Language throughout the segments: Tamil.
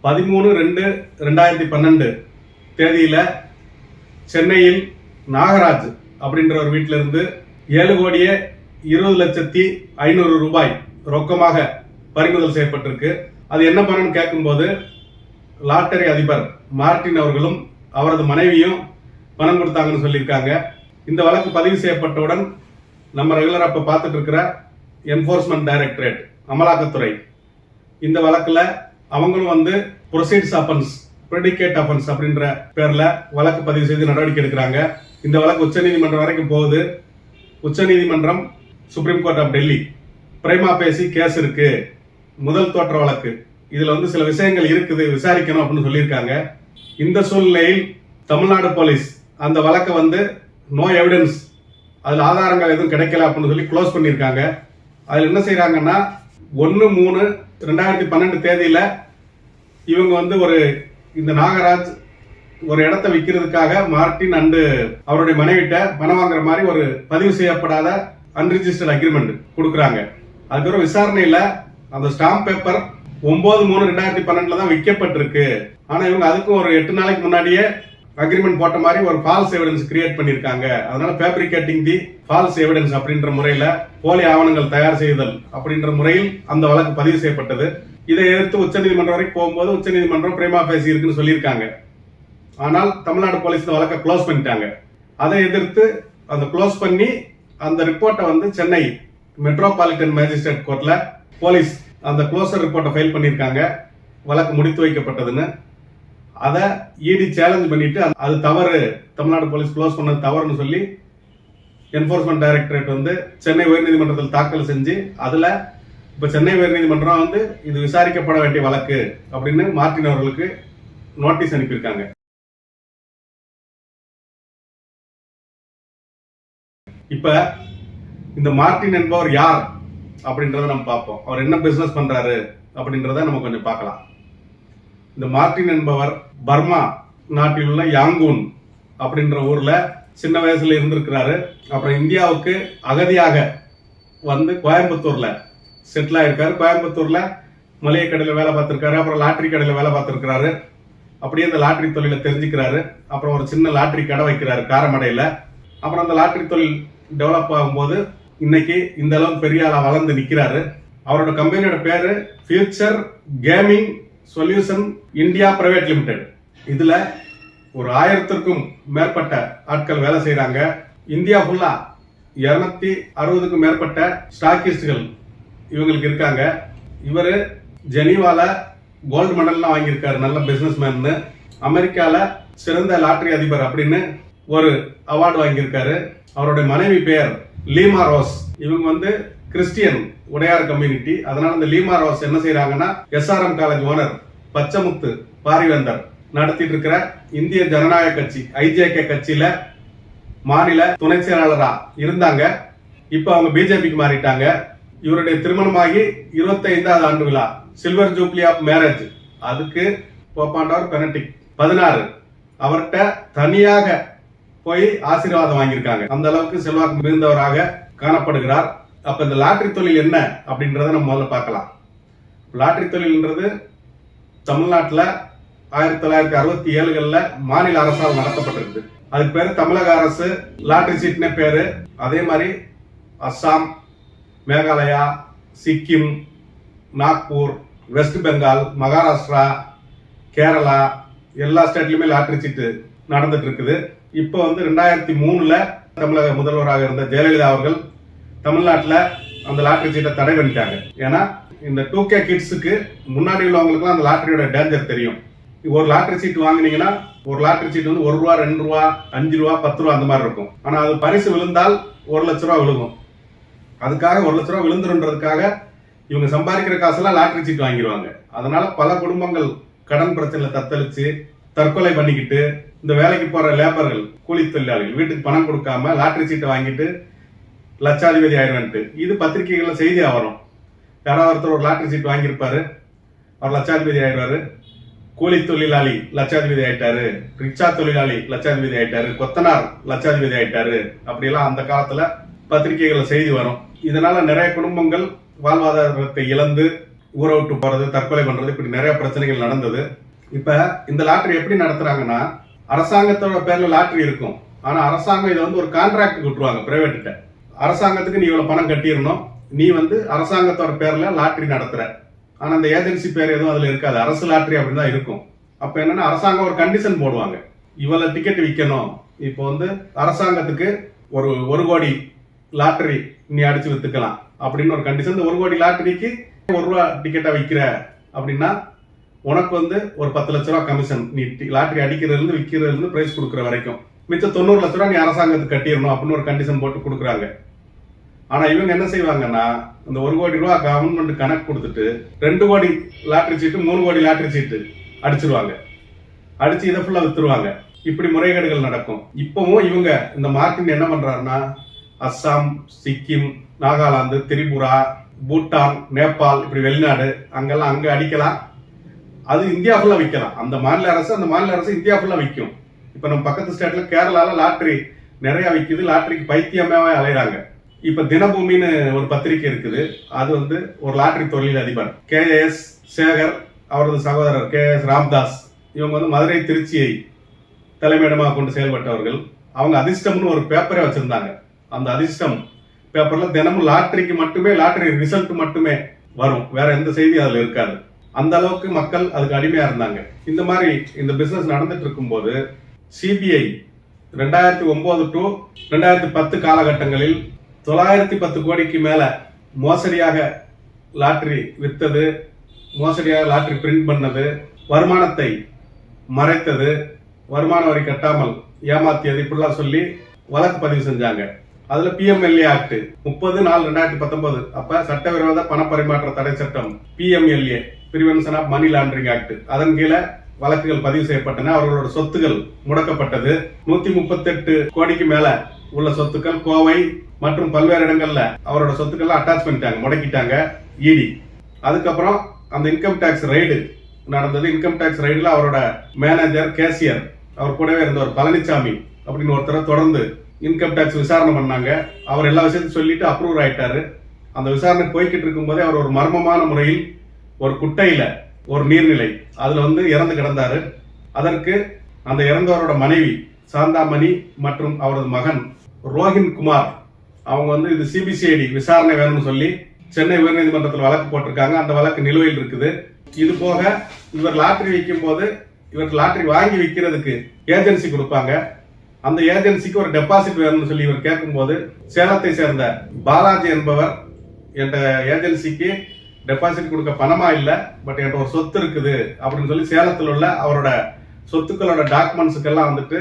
13/2/2012 தேதியில சென்னையில் நாகராஜ் அப்படின்ற ஒரு வீட்டில இருந்து 7,20,500,000 ரூபாய் ரொக்கமாக பறிமுதல் செய்யப்பட்டிருக்கு. அது என்ன பண்ணணும்னு கேட்கும்போது லாட்டரி அதிபர் மார்டின் அவர்களும் அவரது மனைவியும் பணம் கொடுத்தாங்கன்னு சொல்லியிருக்காங்க. இந்த வழக்கு பதிவு செய்யப்பட்டவுடன் நம்ம ரெகுலரா இப்ப பார்த்துட்டு இருக்கிற என்போர்ஸ்மெண்ட் டைரக்டரேட் அமலாக்கத்துறை இந்த வழக்குல அவங்களும் ப்ரொசீட்ஸ் அஃபென்ஸ் பிரெடிகேட் அஃபென்ஸ் அப்படின்ற பேர்ல வழக்கு பதிவு செய்து நடவடிக்கை எடுக்கிறாங்க. இந்த வழக்கு உச்சநீதிமன்றம் வரைக்கும் போகுது. உச்சநீதிமன்றம் சுப்ரீம் கோர்ட் ஆஃப் டெல்லி பிரைமா பேசி கேஸ் இருக்கு, முதல் தோற்ற வழக்கு, இதுல சில விஷயங்கள் இருக்குது விசாரிக்கணும் அப்படின்னு சொல்லியிருக்காங்க. இந்த சூழ்நிலையில் தமிழ்நாடு போலீஸ் அந்த வழக்கை நோ எவிடன்ஸ், அதுல ஆதாரங்கள் எதுவும் கிடைக்கல அப்படின்னு சொல்லி க்ளோஸ் பண்ணியிருக்காங்க. அதுல என்ன செய்யறாங்கன்னா 1/3/2012 தேதியில இவங்க இந்த நாகராஜ் ஒரு இடத்தை விற்கிறதுக்காக மார்டின் அண்டு அவருடைய மனைவிட்ட பணம் வாங்குற மாதிரி ஒரு பதிவு செய்யப்படாத அன்ரிஜிஸ்டர்ட் அக்ரிமெண்ட் கொடுக்குறாங்க. அதுக்கப்புறம் விசாரணையில அந்த ஸ்டாம்ப் பேப்பர் 9/3/2012 தான் விற்கப்பட்டிருக்கு. ஆனா இவங்க அதுக்கும் ஒரு 8 நாளைக்கு முன்னாடியே அக்ரிமெண்ட் போட்ட மாதிரி ஒரு ஃபால்ஸ் எவிடன்ஸ் கிரியேட் பண்ணிருக்காங்க. அதனால ஃபேப்ரிகேட்டிங் தி ஃபால்ஸ் எவிடன்ஸ் அப்படின்ற முறையில போலி ஆவணங்கள் தயார் செய்தல் அப்படின்ற முறையில் அந்த வழக்கு பதிவு செய்யப்பட்டது. இதை எதிர்த்து உச்சநீதிமன்றம் வரைக்கும் போகும்போது உச்சநீதிமன்றம் பிரேமா பேசி இருக்குன்னு சொல்லியிருக்காங்க. ஆனால் தமிழ்நாடு போலீஸ் இந்த வழக்கை க்ளோஸ் பண்ணிட்டாங்க. அதை எதிர்த்து அந்த க்ளோஸ் பண்ணி அந்த ரிப்போர்ட்டை சென்னை மெட்ரோபாலிட்டன் மேஜிஸ்ட்ரேட் கோர்ட்ல போலீஸ் அந்த க்ளோசர் ரிப்போர்ட்டை ஃபைல் பண்ணியிருக்காங்க. வழக்கு முடித்து வைக்கப்பட்டதுன்னு அதை இடி சேலஞ்ச் பண்ணிட்டு அது தவறு, தமிழ்நாடு போலீஸ் க்ளோஸ் பண்ணது தவறுன்னு சொல்லி என்போர்ஸ்மெண்ட் டைரக்டரேட் சென்னை உயர்நீதிமன்றத்தில் தாக்கல் செஞ்சு அதுல இப்ப சென்னை உயர்நீதிமன்றம் இது விசாரிக்கப்பட வேண்டிய வழக்கு அப்படின்னு மார்டின் அவர்களுக்கு நோட்டீஸ் அனுப்பியிருக்காங்க. இப்ப இந்த மார்டின் என்பவர் யார் அப்படின்றத நம்ம பார்ப்போம். அவர் என்ன பிசினஸ் பண்றாரு அப்படின்றத நம்ம கொஞ்சம் பார்க்கலாம். இந்த மார்டின் என்பவர் பர்மா நாட்டில் உள்ள யாங்கூன் அப்படின்ற ஊர்ல சின்ன வயசுல இருந்திருக்கிறாரு. அப்புறம் இந்தியாவுக்கு அகதியாக கோயம்புத்தூர்ல செட்டில் ஆயிருக்காரு. கோயம்புத்தூர்ல மளிகை கடையில வேலை பார்த்திருக்காரு. அப்புறம் லாட்டரி கடையில வேலை பார்த்திருக்கிறாரு. அப்படியே அந்த லாட்டரி தொழில தெரிஞ்சுக்கிறாரு. அப்புறம் ஒரு சின்ன லாட்டரி கடை வைக்கிறாரு காரமடையில. அப்புறம் அந்த லாட்டரி தொழில் டெவலப் ஆகும்போது இன்னைக்கு இந்த அளவுக்கு பெரிய ஆளா வளர்ந்து நிக்கிறாரு. அவரோட கம்பெனியோட பேரு future gaming solution India private limited. இதுல ஒரு 1000க்கும் மேற்பட்ட ஆட்கள் வேலை செய்யறாங்க. இந்தியா ஃபுல்லா 260க்கும் மேற்பட்ட ஸ்டாக்கிஸ்டுகள் இவங்களுக்கு இருக்காங்க. இவரு ஜெனீவால கோல்டு மெடல்லாம் வாங்கியிருக்காரு, நல்ல பிசினஸ் மேன். அமெரிக்கால சிறந்த லாட்டரி அதிபர் அப்படின்னு ஒரு அவார்டு வாங்கியிருக்காரு. அவருடைய மனைவி பெயர் லீமா ரோஸ். இவங்க கிறிஸ்டியன் உடையார் கம்யூனிட்டி. அதனால இந்த லீமா ரோஸ் என்ன செய்யறாங்கன்னா SRM college owner Pachamuthu Parivendhar நடத்திட்டு இருக்கிற இந்திய ஜனநாயக கட்சி IJK கட்சியில மாநில துணை செயலாளரா இருந்தாங்க. இப்ப அவங்க பிஜேபிக்கு மாறிட்டாங்க. இவருடைய திருமணமாகி 25வது ஆண்டு விழா சில்வர் ஜூப்ளி ஆஃப் மேரேஜ், அதுக்கு போப்பாண்டவர் பெனடிக்ட் 16 அவர்கிட்ட தனியாக போய் ஆசீர்வாதம் வாங்கியிருக்காங்க. அந்த அளவுக்கு செல்வாக்கு மிகுந்தவராக காணப்படுகிறார். அப்ப இந்த லாட்டரி தொழில் என்ன அப்படின்றத நம்ம முதல்ல பார்க்கலாம். லாட்டரி தொழில்ன்றது தமிழ்நாட்டில் 1967களில் மாநில அரசால் நடத்தப்பட்டிருக்கு. அதுக்கு பேரு தமிழக அரசு லாட்டரி சீட்னே பேரு. அதே மாதிரி அஸ்ஸாம், மேகாலயா, சிக்கிம், நாக்பூர், வெஸ்ட் பெங்கால், மகாராஷ்டிரா, கேரளா எல்லா ஸ்டேட்லயுமே லாட்டரி சீட்டு நடந்துட்டு இருக்குது. இப்போ 2003ல தமிழக முதல்வராக இருந்த ஜெயலலிதா அவர்கள் தமிழ்நாட்டில் அந்த லாட்டரி சீட்டை தடை பண்ணிட்டாங்க. ஏன்னா இந்த 2K கிட்ஸுக்கு முன்னாடி உள்ளவங்களுக்கு அந்த லாட்டரியோட டேஞ்சர் தெரியும். ஒரு லாட்டரி சீட் வாங்கினீங்கன்னா ஒரு லாட்டரி சீட் ₹1, ₹2, ₹5, ₹10 அந்த மாதிரி இருக்கும். ஆனா அது பரிசு விழுந்தால் ₹1,00,000 விழுகும். அதுக்காக ₹1,00,000 விழுந்துருன்றதுக்காக இவங்க சம்பாதிக்கிற காசெல்லாம் லாட்டரி சீட் வாங்கிடுவாங்க. அதனால பல குடும்பங்கள் கடன் பிரச்சனையில தத்தளிச்சு தற்கொலை பண்ணிக்கிட்டு இந்த வேலைக்கு போற லேபர்கள், கூலி தொழிலாளிகள் வீட்டுக்கு பணம் கொடுக்காம லாட்டரி சீட்டை வாங்கிட்டு லட்சாதிபதி ஆயிடுவான்ட்டு இது பத்திரிகைகள்ல செய்தியா வரும். யாராவது ஒருத்தர் ஒரு லாட்டரி சீட் வாங்கியிருப்பாரு, அவர் லட்சாதிபதி ஆயிடுவாரு. கூலி தொழிலாளி லட்சாதிபதி ஆயிட்டாரு, ரிக்ஷா தொழிலாளி லட்சாதிபதி ஆயிட்டாரு, கொத்தனார் லட்சாதிபதி ஆயிட்டாரு, அப்படியெல்லாம் அந்த காலத்துல பத்திரிகைகள்ல செய்தி வரும். இதனால நிறைய குடும்பங்கள் வாழ்வாதாரத்தை இழந்து ஊரை விட்டு போறது, தற்கொலை பண்றது, இப்படி நிறைய பிரச்சனைகள் நடந்தது. இப்ப இந்த லாட்டரி எப்படி நடத்துறாங்கன்னா, அரசாங்கத்தோட பேர்ல லாட்டரி இருக்கும். ஆனா அரசாங்கம் இதை வந்து ஒரு கான்ட்ராக்ட் விட்டுருவாங்க பிரைவேட்ட. அரசாங்கத்துக்கு நீ இவ்வளவு பணம் கட்டிடணும், நீ வந்து அரசாங்கத்தோட பேர்ல லாட்டரி நடத்துற. ஆனா அந்த ஏஜென்சி பேர் எதுவும் அதுல இருக்காது, அரசு லாட்டரி அப்படின்னு தான் இருக்கும். அப்ப என்னன்னா அரசாங்கம் ஒரு கண்டிஷன் போடுவாங்க, இவ்வளவு டிக்கெட் விற்கணும். இப்போ வந்து அரசாங்கத்துக்கு ஒரு கோடி லாட்டரி நீ அடிச்சு வித்துக்கலாம் அப்படின்னு ஒரு கண்டிஷன். இந்த 1 கோடி லாட்டரிக்கு 1 ரூபா டிக்கெட்டா விற்கிற அப்படின்னா உனக்கு வந்து ஒரு 10 லட்ச ரூபா கமிஷன். நீ லாட்டரி அடிக்கிறதுல இருந்து விற்கிறதுல இருந்து பிரைஸ் கொடுக்குற வரைக்கும் மிச்சம் 90 லட்ச ரூபா நீ அரசாங்கத்துக்கு கட்டிடணும் அப்படின்னு ஒரு கண்டிஷன் போட்டு கொடுக்குறாங்க. ஆனா இவங்க என்ன செய்வாங்கன்னா, இந்த 1 கோடி ரூபா கவர்மெண்ட் கணக்கு கொடுத்துட்டு 2 கோடி லாட்டரி சீட்டு 3 கோடி லாட்டரி சீட்டு அடிச்சிருவாங்க. அடிச்சு இதை ஃபுல்லா வித்துருவாங்க. இப்படி முறைகேடுகள் நடக்கும். இப்பவும் இவங்க இந்த மார்ட்டின் என்ன பண்றாருன்னா, அஸ்ஸாம், சிக்கிம், நாகாலாந்து, திரிபுரா, பூட்டான், நேபாள், இப்படி வெளிநாடு அங்கெல்லாம் அங்க அடிக்கலாம். அது இந்தியா ஃபுல்லா விற்கலாம். அந்த மாநில அரசு இந்தியா ஃபுல்லா விற்கும். இப்ப நம்ம பக்கத்து ஸ்டேட்ல கேரளால லாட்டரி நிறைய விற்குது. லாட்டரிக்கு பைத்தியமாவே அலைகிறாங்க. இப்ப தினபூமின்னு ஒரு பத்திரிகை இருக்குது. அது வந்து ஒரு லாட்டரி தொழில் அதிபர் KS சேகர், அவரது சகோதரர் KS ராம்தாஸ், இவங்க வந்து மதுரை, திருச்சியை தலைமையிடமாக கொண்டு செயல்பட்டவர்கள். அவங்க அதிர்ஷ்டம்னு ஒரு பேப்பரே வச்சிருந்தாங்க. அந்த அதிர்ஷ்டம் பேப்பர்ல தினமும் லாட்டரிக்கு மட்டுமே, லாட்டரி ரிசல்ட் மட்டுமே வரும், வேற எந்த செய்தி அதுல இருக்காது. அந்த அளவுக்கு மக்கள் அதுக்கு அடிமையா இருந்தாங்க. இந்த மாதிரி இந்த பிசினஸ் நடந்துட்டு இருக்கும்போது CBI 2009 to 2010 காலகட்டங்களில் 910 கோடிக்கு மேல மோசடியாக லாட்டரி வித்தது, மோசடியாக லாட்டரி பிரிண்ட் பண்ணது, வருமானத்தை மறைத்தது, வருமான வரி கட்டாமல் ஏமாத்தியது, இப்படிலாம் சொல்லி வழக்கு பதிவு செஞ்சாங்க. அதுல PMLA ஆக்ட் 30/4/2019, அப்ப சட்டவிரோத பண பரிமாற்ற தடை சட்டம் PMLA, prevention of money laundering act, அதன் கீழே வழக்குகள் பதிவு செய்யப்பட்டன. அவர்களோட சொத்துகள் முடக்கப்பட்டது. 138 கோடிக்கு மேல உள்ள சொத்துக்கள் கோவை மற்றும் பல்வேறு இடங்கள்ல அவரோட சொத்துக்கள் அட்டாச் பண்ணிட்டாங்க, முடக்கிட்டாங்க ED. அதுக்கப்புறம் அந்த இன்கம் டாக்ஸ் ரைடு நடந்தது. இன்கம் டாக்ஸ் ரைடுல அவரோட மேனேஜர், கேசியர், அவர் கூடவே இருந்தவர் பழனிசாமி அப்படின்னு ஒருத்தரை தொடர்ந்து இன்கம் டாக்ஸ் விசாரணை பண்ணாங்க. அவர் எல்லா விஷயத்தையும் சொல்லிட்டு அப்ரூவ் ஆயிட்டாரு. அந்த விசாரணை போய்கிட்டு இருக்கும் போதே அவர் ஒரு மர்மமான முறையில் ஒரு குட்டையில ஒரு நீர்நிலை அதுல வந்து இறந்து கிடந்தாரு. அதற்கு அந்த இறந்தவரோட மனைவி சாந்தாமணி மற்றும் அவரது மகன் ரோஹின் குமார் அவங்க வந்து இது CBCID விசாரணை வேணும்னு சொல்லி சென்னை உயர்நீதிமன்றத்தில் வழக்கு போட்டிருக்காங்க. அந்த வழக்கு நிலுவையில் இருக்குது. இது போக இவர் லாட்டரி விற்கும் போது இவருக்கு லாட்டரி வாங்கி விற்கிறதுக்கு ஏஜென்சி கொடுப்பாங்க. அந்த ஏஜென்சிக்கு ஒரு டெபாசிட் வேணும்னு சொல்லி இவர் கேட்கும் போது சேலத்தை சேர்ந்த பாலாஜி என்பவர், என்ற ஏஜென்சிக்கு டெபாசிட் கொடுக்க பணமா இல்ல, பட் என்கிட்ட ஒரு சொத்து இருக்குது அப்படின்னு சொல்லி சேலத்தில் உள்ள அவரோட சொத்துக்களோட டாக்குமெண்ட்ஸுக்கு எல்லாம் வந்துட்டு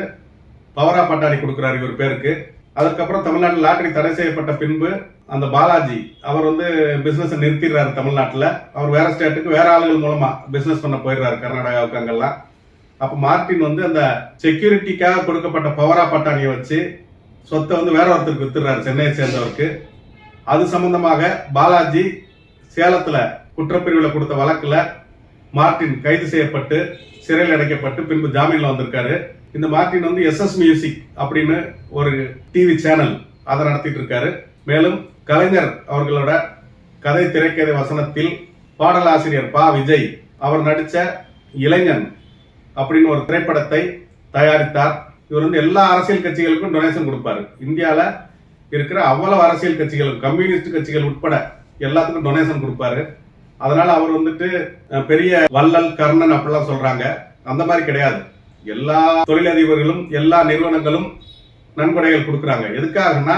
பவரா பட்டாணி கொடுக்கிறாரு இவர் பேருக்கு. அதுக்கப்புறம் தமிழ்நாட்டில் லாட்டரி தடை செய்யப்பட்ட பின்பு அந்த பாலாஜி அவர் வந்து பிசினஸ் நிறுத்திடுறாரு தமிழ்நாட்டில். அவர் வேற ஸ்டேட்டுக்கு வேற ஆளுகள் மூலமா பிசினஸ் பண்ண போயிடுறாரு, கர்நாடகாவுக்கு அங்கெல்லாம். அப்ப மார்ட்டின் வந்து அந்த செக்யூரிட்டிக்காக கொடுக்கப்பட்ட பவரா பட்டாணியை வச்சு சொத்தை வந்து வேற ஒருத்தருக்கு வித்துறாரு, சென்னையை சேர்ந்தவருக்கு. அது சம்பந்தமாக பாலாஜி சேலத்துல குற்றப்பிரிவுல கொடுத்த வழக்குல மார்ட்டின் கைது செய்யப்பட்டு சிறையில் அடைக்கப்பட்டு பின்பு ஜாமீன்ல வந்திருக்காரு. இந்த மார்ட்டின் வந்து SS மியூசிக் அப்படின்னு ஒரு டிவி சேனல் அதை நடத்திட்டு இருக்காரு. மேலும் கலைஞர் அவர்களோட கதை, திரைக்கதை, வசனத்தில் பாடலாசிரியர் பா விஜய் அவர் நடிச்ச இளைஞன் அப்படின்னு ஒரு திரைப்படத்தை தயாரித்தார். இவர் வந்து எல்லா அரசியல் கட்சிகளுக்கும் டொனேஷன் கொடுப்பாரு. இந்தியால இருக்கிற அவ்வளவு அரசியல் கட்சிகளும், கம்யூனிஸ்ட் கட்சிகள் உட்பட எல்லாத்துக்கும் டொனேஷன் கொடுப்பாரு. அதனால அவர் வந்துட்டு பெரிய வள்ளல், கர்ணன் அப்படிலாம் சொல்றாங்க. அந்த மாதிரி கிடையாது. எல்லா தொழிலதிபர்களும் எல்லா நிறுவனங்களும் நன்கொடைகள் கொடுக்கறாங்க. எதுக்காகனா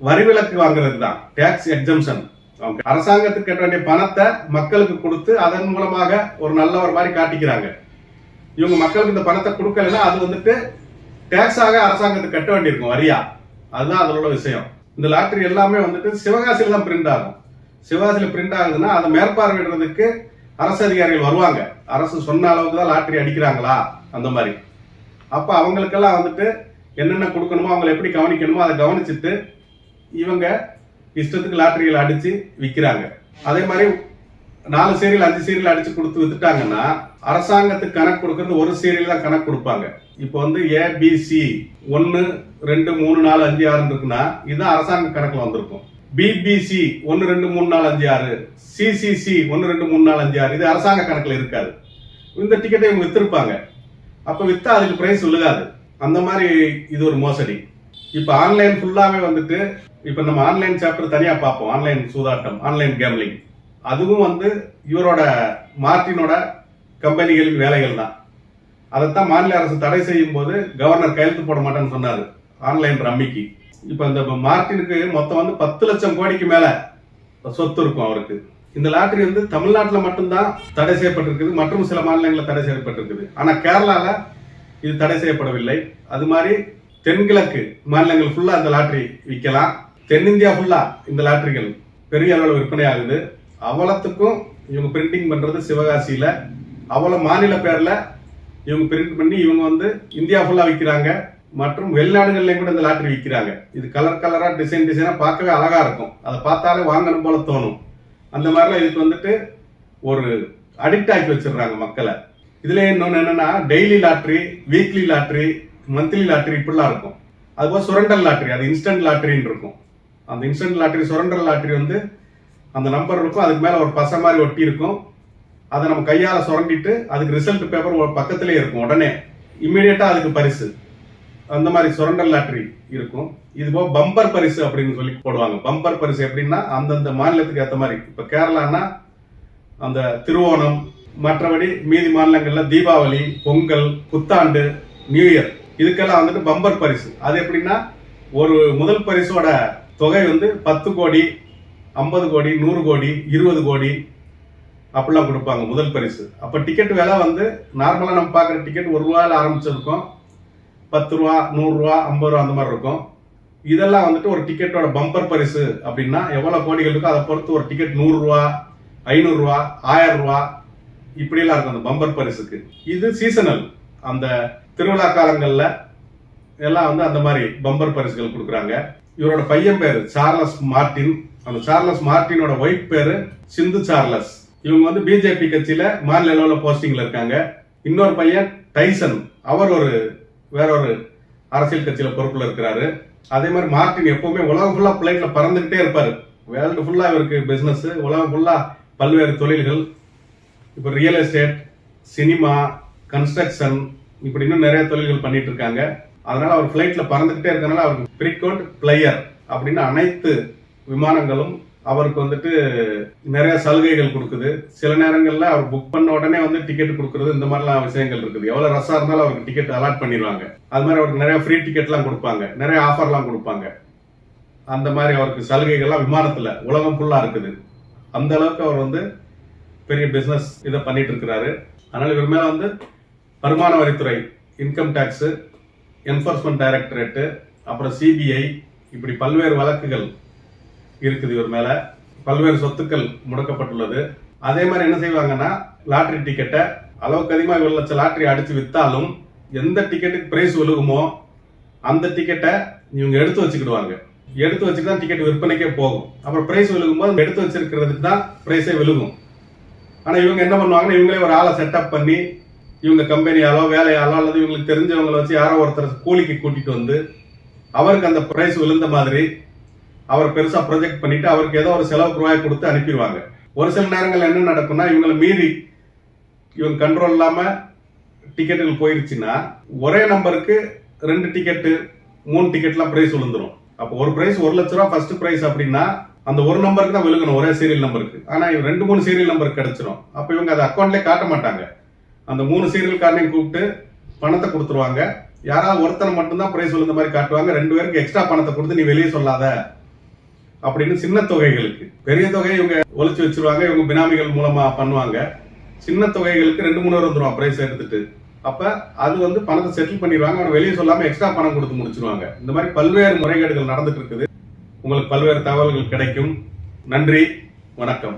வரிவிலக்கு வாங்குறது தான், டாக்ஸ் எக்ஸம்ஷன். அவங்க அரசாங்கத்துக்கு கட்ட வேண்டிய பணத்தை மக்களுக்கு கொடுத்து அதன் மூலமாக ஒரு நல்லவர் மாதிரி காட்டிக்கிறாங்க. இவங்க மக்களுக்கு இந்த பணத்தை கொடுக்கலன்னா அது வந்துட்டு டாக்ஸாக அரசாங்கத்துக்கு கட்ட வேண்டியிருக்கும், வரியா. அதுதான் அதோட விஷயம். இந்த லாட்டரி எல்லாமே வந்துட்டு சிவகாசியில தான் பிரிண்ட் ஆகும். சிவகாசியில பிரிண்ட் ஆகுதுன்னா அதை மேற்பார்வையிடுறதுக்கு அரசு அதிகாரிகள் வருவாங்க. அரசு சொன்ன அளவுக்கு தான் லாட்டரி அடிக்கிறாங்களா அந்த மாதிரி. அப்ப அவங்களுக்கெல்லாம் வந்துட்டு என்னென்ன கொடுக்கணுமோ, அவங்களை எப்படி கவனிக்கணுமோ அதை கவனிச்சுட்டு இவங்க இஷ்டத்துக்கு லாட்டரிகள் அடிச்சு விற்கிறாங்க. அதே மாதிரி 4 சீரியல் 5 சீரியல் அடிச்சு கொடுத்து வித்துட்டாங்கன்னா அரசாங்கத்துக்கு கணக்கு கொடுக்கறது ஒரு சீரியல் தான் கணக்கு கொடுப்பாங்க. இப்போ வந்து ABC 1 2 3 4 5 6 இருக்குன்னா இதுதான் அரசாங்க கணக்குல வந்திருக்கும். பிபிசி 1 2 3 4 5 6, சிசிசி 1 2 3 4 5 6 இது அரசாங்க கணக்குல இருக்காது. இந்த டிக்கெட்டை இவங்க வித்திருப்பாங்க. அப்ப வித்தா அதுக்கு பிரைஸ் விழுகாது. அந்த மாதிரி இது ஒரு மோசடி. இப்ப ஆன்லைன் ஃபுல்லாவே வந்துட்டு இப்ப நம்ம ஆன்லைன் சாப்டர் தனியா பார்ப்போம். ஆன்லைன் சூதாட்டம், ஆன்லைன் கேம்லிங், அதுவும் வந்து இவரோட மார்டினோட கம்பெனிகளின் வேலைகள் தான். அதைத்தான் மாநில அரசு தடை செய்யும் போது கவர்னர் கையெழுத்து போட மாட்டேன்னு சொன்னாரு ஆன்லைன் ரம்மிக்கு. இப்ப இந்த மார்டினுக்கு மொத்தம் வந்து 10 லட்சம் கோடிக்கு மேல சொத்து இருக்கும் அவருக்கு. இந்த லாட்டரி வந்து தமிழ்நாட்டில் மட்டும்தான் தடை செய்யப்பட்டிருக்குது, மற்றும் சில மாநிலங்களில் தடை செய்யப்பட்டிருக்குது. ஆனா கேரளால இது தடை செய்யப்படவில்லை. அது மாதிரி தென்கிழக்கு மாநிலங்கள் ஃபுல்லா இந்த லாட்டரி விற்கலாம். தென்னிந்தியா ஃபுல்லா இந்த லாட்டரிகள் பெரிய அளவில் விற்பனை ஆகுது. அவலத்துக்கும் இவங்க பிரிண்டிங் பண்றது சிவகாசியில, அவல மாநில பேர்ல இவங்க பிரிண்ட் பண்ணி இவங்க வந்து இந்தியா ஃபுல்லா விற்கிறாங்க. மற்றும் வெளிநாடுகள்லயும் கூட இந்த லாட்டரி விற்கிறாங்க. இது கலர் கலரா டிசைனா பார்க்கவே அழகா இருக்கும். அதை பார்த்தாலே வாங்கணும் போல தோணும். அந்த மாதிரிலாம் இதுக்கு வந்துட்டு ஒரு அடிக்ட் ஆக்கி வச்சிடுறாங்க மக்களை. இதுல இன்னொன்னு என்னன்னா, daily lottery, weekly lottery, monthly lottery இப்படிலாம் இருக்கும். அதுபோல் சுரண்டல் லாட்டரி, அது இன்ஸ்டன்ட் லாட்டரின்னு இருக்கும். அந்த இன்ஸ்டன்ட் லாட்டரி, சுரண்டல் லாட்டரி வந்து அந்த நம்பர் இருக்கும், அதுக்கு மேல ஒரு பசை மாதிரி ஒட்டி இருக்கும். அதை நம்ம கையால சுரண்டிட்டு அதுக்கு ரிசல்ட் பேப்பர் பக்கத்திலே இருக்கும். உடனே இம்மிடியட்டா அதுக்கு பரிசு. அந்த மாதிரி சுரண்டல் லாட்டரி இருக்கும். இது போக பம்பர் பரிசு அப்படின்னு சொல்லி போடுவாங்க. பம்பர் பரிசு எப்படின்னா அந்தந்த மாநிலத்துக்கு ஏற்ற மாதிரி. இப்ப கேரளானா அந்த திருவோணம், மற்றபடி மீதி மாநிலங்கள்ல தீபாவளி, பொங்கல், புத்தாண்டு, நியூ இயர், இதுக்கெல்லாம் வந்துட்டு பம்பர் பரிசு. அது எப்படின்னா ஒரு முதல் பரிசோட தொகை வந்து 10 கோடி, 50 கோடி, 100 கோடி, 20 கோடி அப்படிலாம் கொடுப்பாங்க முதல் பரிசு. அப்ப டிக்கெட் விலை வந்து நார்மலா நம்ம பாக்குற டிக்கெட் ₹1 ஆரம்பிச்சிருக்கும், 10 ரூபா, 100 ரூபா, 50 ரூபா அந்த மாதிரி இருக்கும். இதெல்லாம் வந்துட்டு ஒரு டிக்கெட்டோட பம்பர் பரிசு அப்படின்னா எவ்வளவு கோடிகள் இருக்கோ அதை பொறுத்து ஒரு டிக்கெட் 100 ரூபா, 500 ரூபா, 1000 ரூபா இப்படிலாம் இருக்கும் அந்த பம்பர் பரிசுக்கு. இது சீசனல். அந்த திருவிழா காலங்கள்ல எல்லாம் வந்து அந்த மாதிரி பம்பர் பரிசுகள் கொடுக்குறாங்க. இவரோட பையன் பேரு சார்லஸ் மார்டின். அந்த சார்லஸ் மார்டினோட ஒய்ஃப் பேரு சிந்து சார்லஸ். இவங்க வந்து பிஜேபி கட்சியில மாநில அளவுல போஸ்டிங்ல இருக்காங்க. இன்னொரு பையன் டைசன், அவர் வேற ஒரு அரசியல் கட்சியில பொறுப்புல இருக்கிறாரு. அதே மாதிரி மார்டின் எப்பவுமே உலகம் ஃபுல்லா பிளைட்ல பறந்துகிட்டே இருப்பாரு. வேர்ல்டு ஃபுல்லா இவருக்கு பிசினஸ், உலகம் ஃபுல்லா பல்வேறு தொழில்கள். இப்ப ரியல் எஸ்டேட், சினிமா, கன்ஸ்ட்ரக்ஷன், இப்படி இன்னும் நிறைய தொழில்கள் பண்ணிட்டு இருக்காங்க. அதனால அவர் பிளைட்ல பறந்துகிட்டே இருக்கனால அவருக்கு ஃப்ரீக்வெண்ட் பிளையர் அப்படின்னு அனைத்து விமானங்களும் அவருக்கு வந்துட்டு நிறைய சலுகைகள் கொடுக்குது. சில நேரங்கள்ல அவர் புக் பண்ண உடனே வந்து டிக்கெட் கொடுக்கறது, இந்த மாதிரிலாம் விஷயங்கள் இருக்குது. எவ்வளவு ரஷ்ஷா இருந்தாலும் அவருக்கு டிக்கெட் அலாட் பண்ணிடுவாங்க. அது மாதிரி அவருக்கு நிறைய ஃப்ரீ டிக்கெட்லாம் கொடுப்பாங்க, நிறைய ஆஃபர்லாம் கொடுப்பாங்க. அந்த மாதிரி அவருக்கு சலுகைகள்லாம் விமானத்துல உலகம் ஃபுல்லா இருக்குது. அந்த அளவுக்கு அவர் வந்து பெரிய பிசினஸ் இதை பண்ணிட்டு இருக்கிறாரு. அதனால இவர் மேல வந்து வருமான வரித்துறை, இன்கம் டாக்ஸ், என்போர்ஸ்மெண்ட் டைரக்டரேட், அப்புறம் சிபிஐ, இப்படி பல்வேறு வழக்குகள் இருக்குது. இவர் மேல பல்வேறு சொத்துக்கள் முடக்கப்பட்டுள்ளது. அதே மாதிரி என்ன செய்வாங்கன்னா, லாட்டரி டிக்கெட்டை அளவுக்கு அதிகமாக 1 லட்சம் லாட்டரி அடிச்சு வித்தாலும் எந்த டிக்கெட்டுக்கு பிரைஸ் விழுகுமோ அந்த டிக்கெட்டை இவங்க எடுத்து வச்சுக்கிடுவாங்க. எடுத்து வச்சுட்டு தான் டிக்கெட் விற்பனைக்கே போகும். அப்புறம் பிரைஸ் விழுகும் போது எடுத்து வச்சிருக்கிறதுக்கு தான் பிரைஸே விழுகும். ஆனா இவங்க என்ன பண்ணுவாங்கன்னா, இவங்களே ஒரு ஆளை செட்டப் பண்ணி இவங்க கம்பெனியாலோ வேலையாலோ அல்லது இவங்களுக்கு தெரிஞ்சவங்களை வச்சு யாரோ ஒருத்தர் கூலிக்கு கூட்டிட்டு வந்து அவருக்கு அந்த பிரைஸ் விழுந்த மாதிரி அவர் பெருசா ப்ரொஜெக்ட் பண்ணிட்டு அவருக்கு ஏதோ ஒரு செலவு ரூபாய் கொடுத்து அனுப்பிடுவாங்க. ஒரு சில நேரங்கள் என்ன நடக்கும்னா, இவங்களை மீறி இவங்க கண்ட்ரோல் இல்லாம டிக்கெட்டுகள் போயிருச்சுன்னா ஒரே நம்பருக்கு 2 டிக்கெட்டு 3 டிக்கெட்லாம் பிரைஸ் விழுந்துரும். அப்போ ஒரு பிரைஸ் 1 லட்ச ரூபா ஃபர்ஸ்ட் பிரைஸ் அப்படின்னா அந்த ஒரு நம்பருக்கு தான் விழுகணும், ஒரே சீரியல் நம்பருக்கு. ஆனா 2-3 சீரியல் நம்பருக்கு கிடைச்சிரும். அப்ப இவங்க அதை அக்கௌண்ட்லயே காட்ட மாட்டாங்க. அந்த 3 சீரியல் காரனையும் கூப்பிட்டு பணத்தை கொடுத்துருவாங்க. யாராவது ஒருத்தனை மட்டும்தான் பிரைஸ் விழுந்த மாதிரி காட்டுவாங்க. 2 பேருக்கு எக்ஸ்ட்ரா பணத்தை கொடுத்து நீ வெளியே சொல்லாத அப்படின்னு. சின்ன தொகைகளுக்கு, பெரிய தொகையை இவங்க ஒழிச்சு வச்சிருவாங்க, இவங்க பினாமிகள் மூலமா பண்ணுவாங்க. சின்ன தொகைகளுக்கு 2-3 பேர் வந்துருவான் பிரைஸ் எடுத்துட்டு. அப்ப அது வந்து பணத்தை செட்டில் பண்ணிடுவாங்க. அவன் வெளியே சொல்லாம எக்ஸ்ட்ரா பணம் கொடுத்து முடிச்சிருவாங்க. இந்த மாதிரி பல்வேறு முறைகேடுகள் நடந்துட்டு இருக்குது. உங்களுக்கு பல்வேறு தகவல்கள் கிடைக்கும். நன்றி, வணக்கம்.